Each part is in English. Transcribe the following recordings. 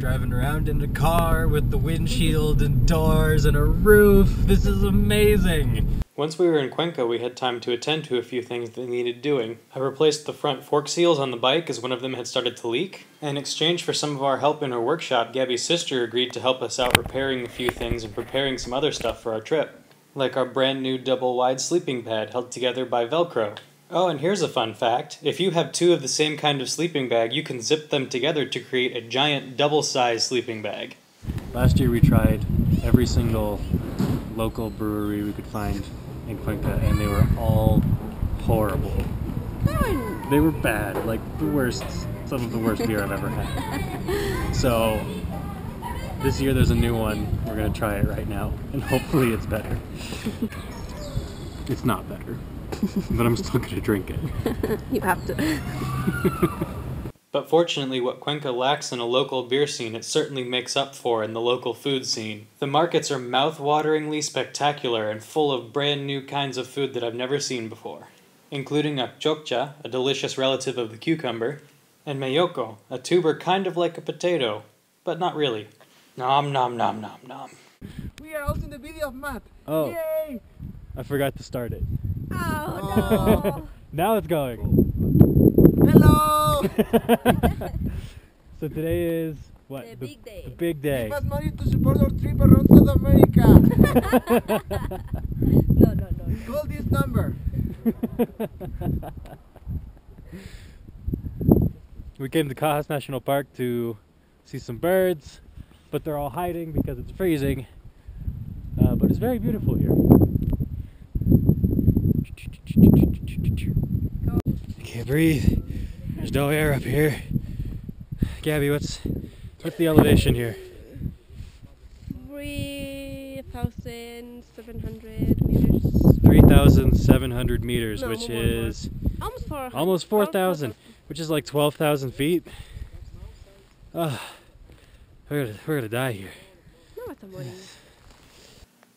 Driving around in a car with the windshield and doors and a roof. This is amazing. Once we were in Cuenca, we had time to attend to a few things that needed doing. I replaced the front fork seals on the bike as one of them had started to leak. In exchange for some of our help in her workshop, Gabby's sister agreed to help us out repairing a few things and preparing some other stuff for our trip, like our brand new double-wide sleeping pad held together by Velcro. Oh, and here's a fun fact. If you have two of the same kind of sleeping bag, you can zip them together to create a giant double-sized sleeping bag. Last year we tried every single local brewery we could find in Cuenca, and they were all horrible. They were bad, like the worst, some of the worst beer I've ever had. So, this year there's a new one. We're gonna try it right now, and hopefully it's better. It's not better. But I'm still gonna drink it. You have to. But fortunately, what Cuenca lacks in a local beer scene, it certainly makes up for in the local food scene. The markets are mouth-wateringly spectacular and full of brand new kinds of food that I've never seen before, including a choccha, a delicious relative of the cucumber, and mayoko, a tuber kind of like a potato, but not really. Nom nom nom nom nom. We are hosting the video of Matt. Oh. Yay! I forgot to start it. Oh no! Now it's going. Hello! So today is what? The big day. The big day. Give us money to support our trip around South America. No. Call this number. We came to Cajas National Park to see some birds, but they're all hiding because it's freezing. But it's very beautiful here. I can't breathe. There's no air up here. Gabby, what's the elevation here? 3,700 meters. 3,700 meters, No, which more. is Almost 4,000, which is like 12,000 feet. We're gonna die here. No, it's a morning.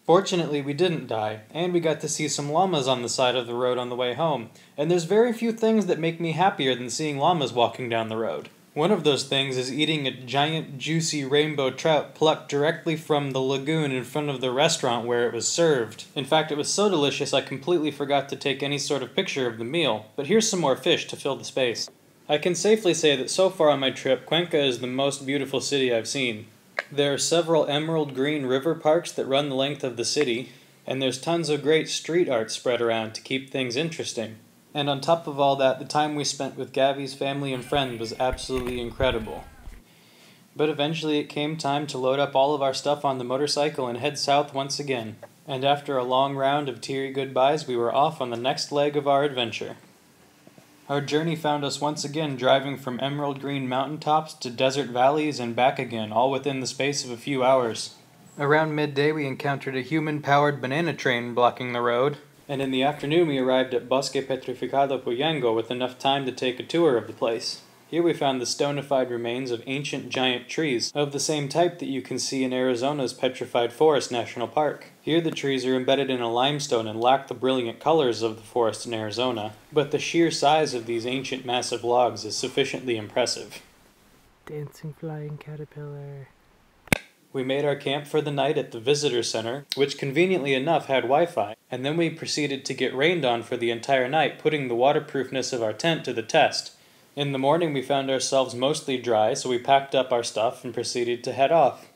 Fortunately, we didn't die, and we got to see some llamas on the side of the road on the way home. And there's very few things that make me happier than seeing llamas walking down the road. One of those things is eating a giant, juicy rainbow trout plucked directly from the lagoon in front of the restaurant where it was served. In fact, it was so delicious I completely forgot to take any sort of picture of the meal, but here's some more fish to fill the space. I can safely say that so far on my trip, Cuenca is the most beautiful city I've seen. There are several emerald green river parks that run the length of the city, and there's tons of great street art spread around to keep things interesting. And on top of all that, the time we spent with Gabby's family and friends was absolutely incredible. But eventually it came time to load up all of our stuff on the motorcycle and head south once again. And after a long round of teary goodbyes, we were off on the next leg of our adventure. Our journey found us once again driving from emerald green mountaintops to desert valleys and back again, all within the space of a few hours. Around midday we encountered a human-powered banana train blocking the road, and in the afternoon we arrived at Bosque Petrificado Puyango with enough time to take a tour of the place. Here we found the stonified remains of ancient giant trees, of the same type that you can see in Arizona's Petrified Forest National Park. Here the trees are embedded in a limestone and lack the brilliant colors of the forest in Arizona, but the sheer size of these ancient massive logs is sufficiently impressive. Dancing flying caterpillar. We made our camp for the night at the visitor center, which conveniently enough had Wi-Fi, and then we proceeded to get rained on for the entire night, putting the waterproofness of our tent to the test. In the morning we found ourselves mostly dry, so we packed up our stuff and proceeded to head off.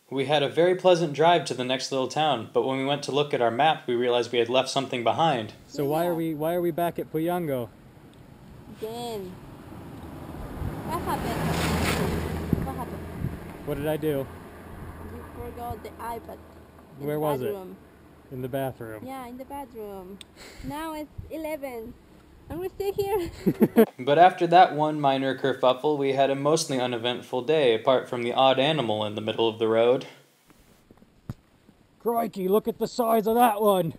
We had a very pleasant drive to the next little town, but when we went to look at our map, we realized we had left something behind. So why are we back at Puyango? Again. What happened? What happened? What did I do? You forgot the iPad. Where was it? In the bathroom. Yeah, in the bathroom. Now it's 11. And we're still here. But after that one minor kerfuffle, we had a mostly uneventful day, apart from the odd animal in the middle of the road. Crikey, look at the size of that one!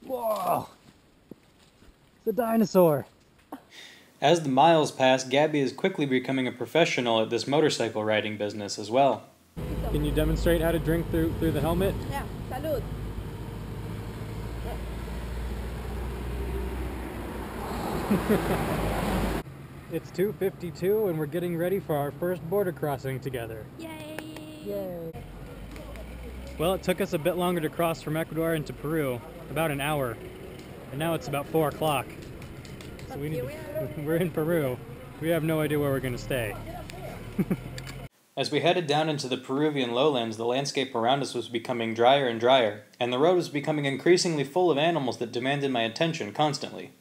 Whoa! It's a dinosaur! As the miles pass, Gabby is quickly becoming a professional at this motorcycle riding business as well. Can you demonstrate how to drink through the helmet? Yeah, salud. It's 2:52 and we're getting ready for our first border crossing together. Yay! Yay. Well, it took us a bit longer to cross from Ecuador into Peru, about an hour. And now it's about 4 o'clock. So we're in Peru. We have no idea where we're going to stay. As we headed down into the Peruvian lowlands, the landscape around us was becoming drier and drier, and the road was becoming increasingly full of animals that demanded my attention constantly.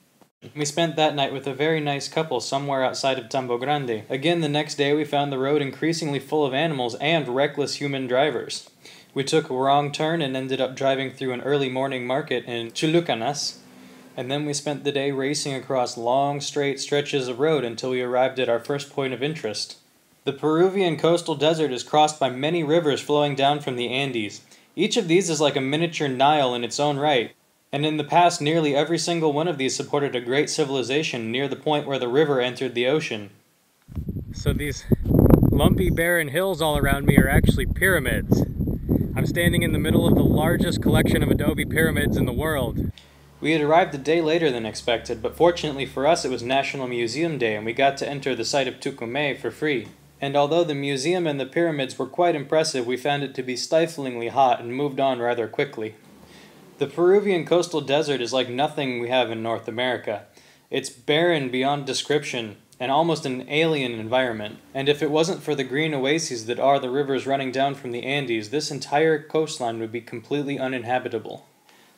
We spent that night with a very nice couple somewhere outside of Tambo Grande. Again, the next day we found the road increasingly full of animals and reckless human drivers. We took a wrong turn and ended up driving through an early morning market in Chulucanas, and then we spent the day racing across long, straight stretches of road until we arrived at our first point of interest. The Peruvian coastal desert is crossed by many rivers flowing down from the Andes. Each of these is like a miniature Nile in its own right, and in the past nearly every single one of these supported a great civilization near the point where the river entered the ocean. So these lumpy barren hills all around me are actually pyramids. I'm standing in the middle of the largest collection of adobe pyramids in the world. We had arrived a day later than expected, but fortunately for us it was National Museum Day and we got to enter the site of Tucumay for free. And although the museum and the pyramids were quite impressive, we found it to be stiflingly hot and moved on rather quickly. The Peruvian coastal desert is like nothing we have in North America. It's barren beyond description and almost an alien environment. And if it wasn't for the green oases that are the rivers running down from the Andes, this entire coastline would be completely uninhabitable.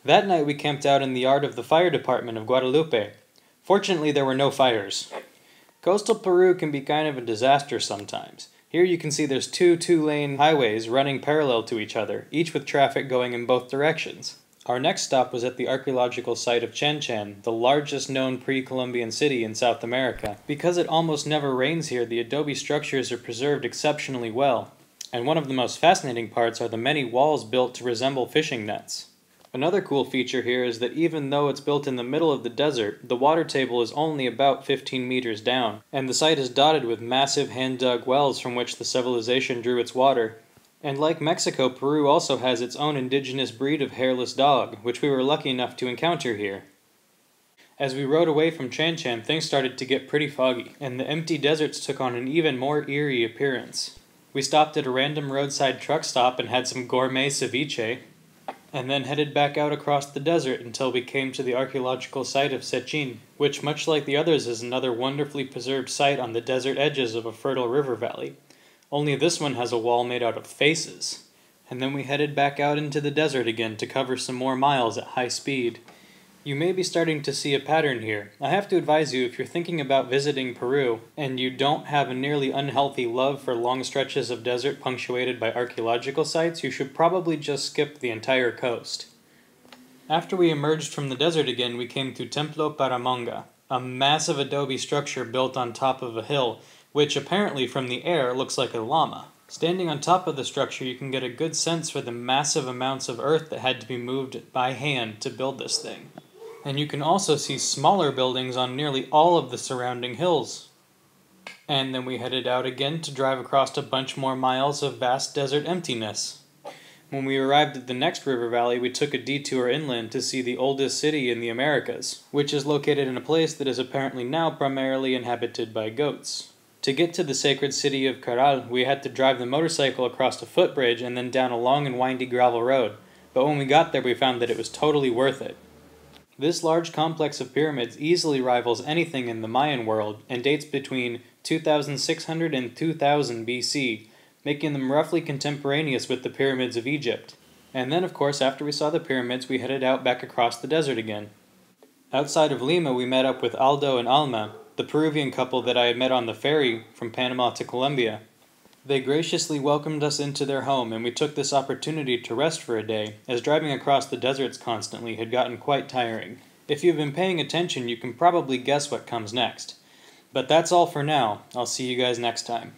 That night we camped out in the yard of the fire department of Guadalupe. Fortunately, there were no fires. Coastal Peru can be kind of a disaster sometimes. Here you can see there's two-lane highways running parallel to each other, each with traffic going in both directions. Our next stop was at the archaeological site of Chan Chan, the largest known pre-Columbian city in South America. Because it almost never rains here, the adobe structures are preserved exceptionally well. And one of the most fascinating parts are the many walls built to resemble fishing nets. Another cool feature here is that even though it's built in the middle of the desert, the water table is only about 15 meters down, and the site is dotted with massive hand-dug wells from which the civilization drew its water. And like Mexico, Peru also has its own indigenous breed of hairless dog, which we were lucky enough to encounter here. As we rode away from Chan Chan, things started to get pretty foggy, and the empty deserts took on an even more eerie appearance. We stopped at a random roadside truck stop and had some gourmet ceviche, and then headed back out across the desert until we came to the archaeological site of Sechin, which, much like the others, is another wonderfully preserved site on the desert edges of a fertile river valley. Only this one has a wall made out of faces. And then we headed back out into the desert again to cover some more miles at high speed. You may be starting to see a pattern here. I have to advise you, if you're thinking about visiting Peru, and you don't have a nearly unhealthy love for long stretches of desert punctuated by archaeological sites, you should probably just skip the entire coast. After we emerged from the desert again, we came to Templo Paramonga, a massive adobe structure built on top of a hill, which apparently from the air looks like a llama. Standing on top of the structure, you can get a good sense for the massive amounts of earth that had to be moved by hand to build this thing. And you can also see smaller buildings on nearly all of the surrounding hills. And then we headed out again to drive across a bunch more miles of vast desert emptiness. When we arrived at the next river valley, we took a detour inland to see the oldest city in the Americas, which is located in a place that is apparently now primarily inhabited by goats. To get to the sacred city of Caral, we had to drive the motorcycle across a footbridge and then down a long and windy gravel road, but when we got there we found that it was totally worth it. This large complex of pyramids easily rivals anything in the Mayan world and dates between 2600 and 2000 BC, making them roughly contemporaneous with the pyramids of Egypt. And then, of course, after we saw the pyramids, we headed out back across the desert again. Outside of Lima, we met up with Aldo and Alma, the Peruvian couple that I had met on the ferry from Panama to Colombia. They graciously welcomed us into their home, and we took this opportunity to rest for a day, as driving across the deserts constantly had gotten quite tiring. If you've been paying attention, you can probably guess what comes next. But that's all for now. I'll see you guys next time.